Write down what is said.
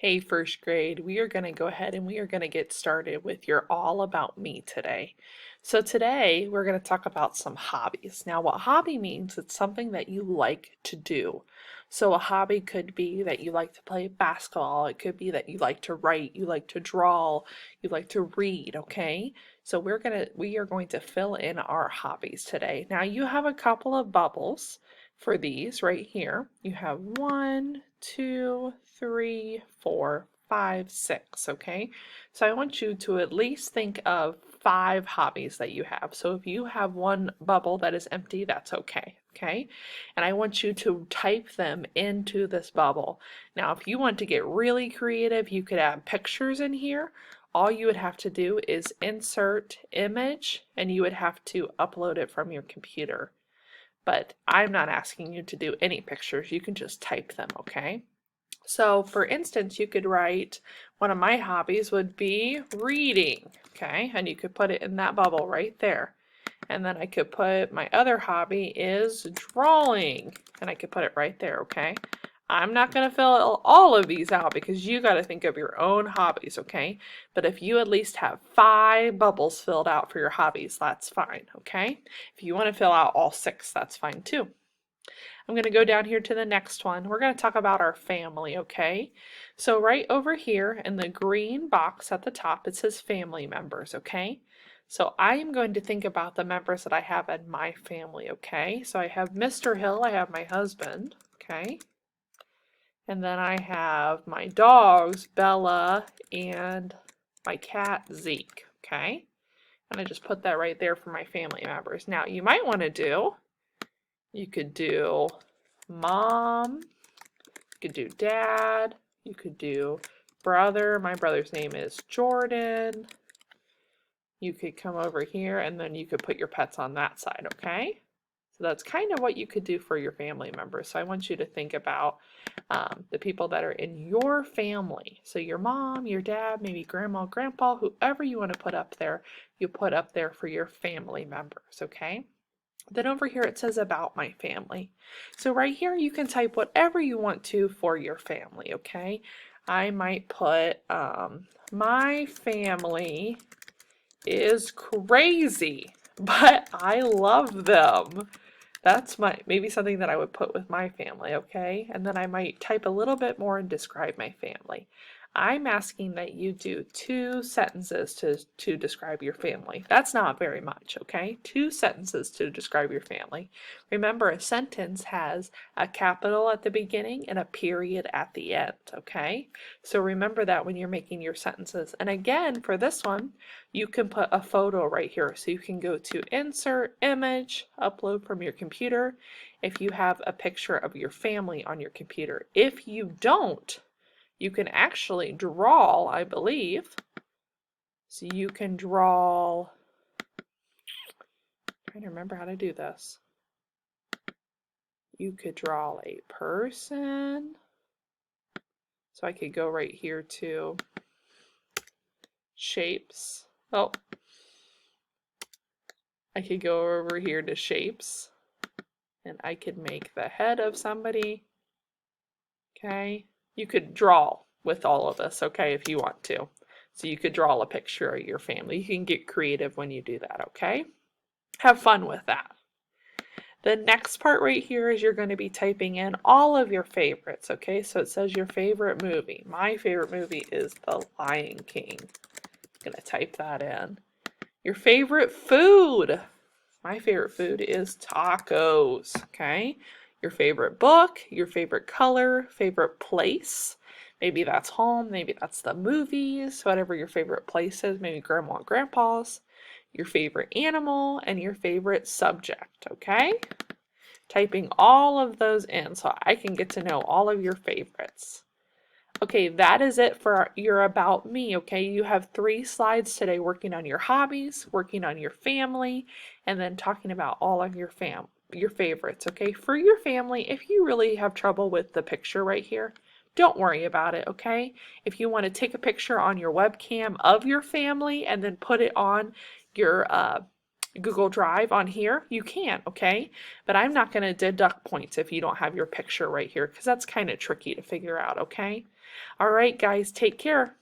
Hey, first grade, we are going to go ahead and we are going to get started with your All About Me today. So today we're going to talk about some hobbies. Now, what hobby means, it's something that you like to do. So a hobby could be that you like to play basketball. It could be that you like to write, you like to draw, you like to read, okay? So we are going to fill in our hobbies today. Now, you have a couple of bubbles for these right here. You have 1, 2, 3, 4, 5, 6, okay? So I want you to at least think of 5 hobbies that you have. So if you have one bubble that is empty, that's okay, okay? And I want you to type them into this bubble. Now, if you want to get really creative, you could add pictures in here. All you would have to do is insert image, and you would have to upload it from your computer. But I'm not asking you to do any pictures. You can just type them, okay? So for instance, you could write, one of my hobbies would be reading, okay? And you could put it in that bubble right there. And then I could put, my other hobby is drawing, and I could put it right there, okay? I'm not going to fill all of these out because you got to think of your own hobbies, okay? But if you at least have 5 bubbles filled out for your hobbies, that's fine, okay? If you want to fill out all 6, that's fine too. I'm going to go down here to the next one. We're going to talk about our family, okay? So right over here in the green box at the top, it says family members, okay? So I am going to think about the members that I have in my family, okay? So I have Mr. Hill, I have my husband, okay? And then I have my dogs, Bella, and my cat, Zeke, okay? And I just put that right there for my family members. Now, you might want to do, you could do mom, you could do dad, you could do brother. My brother's name is Jordan. You could come over here and then you could put your pets on that side, okay? So that's kind of what you could do for your family members. So I want you to think about the people that are in your family. So your mom, your dad, maybe grandma, grandpa, whoever you want to put up there, you put up there for your family members, okay? Then over here it says about my family. So right here you can type whatever you want to for your family, okay? I might put my family is crazy, but I love them. That's maybe something that I would put with my family, okay? And then I might type a little bit more and describe my family. I'm asking that you do 2 sentences to describe your family. That's not very much, okay? 2 sentences to describe your family. Remember, a sentence has a capital at the beginning and a period at the end, okay? So remember that when you're making your sentences. And again, for this one, you can put a photo right here. So you can go to Insert, Image, Upload from your computer if you have a picture of your family on your computer. If you don't, you can actually draw, I believe. So you can draw, I'm trying to remember how to do this. You could draw a person. So I could go right here to shapes. Oh, I could go over here to shapes and I could make the head of somebody. Okay, you could draw with all of this, okay, if you want to. So you could draw a picture of your family. You can get creative when you do that, okay? Have fun with that. The next part right here is you're going to be typing in all of your favorites, okay? So it says your favorite movie. My favorite movie is The Lion King. I'm going to type that in. Your favorite food. My favorite food is tacos, okay? Your favorite book, your favorite color, favorite place. Maybe that's home, maybe that's the movies, whatever your favorite place is, maybe grandma and grandpa's. Your favorite animal and your favorite subject, okay? Typing all of those in so I can get to know all of your favorites. Okay, that is it for your About Me, okay? You have 3 slides today working on your hobbies, working on your family, and then talking about all of your favorites, okay? For your family, if you really have trouble with the picture right here, don't worry about it, okay? If you want to take a picture on your webcam of your family and then put it on your Google Drive on here, you can, okay? But I'm not going to deduct points if you don't have your picture right here because that's kind of tricky to figure out, okay? All right, guys, take care.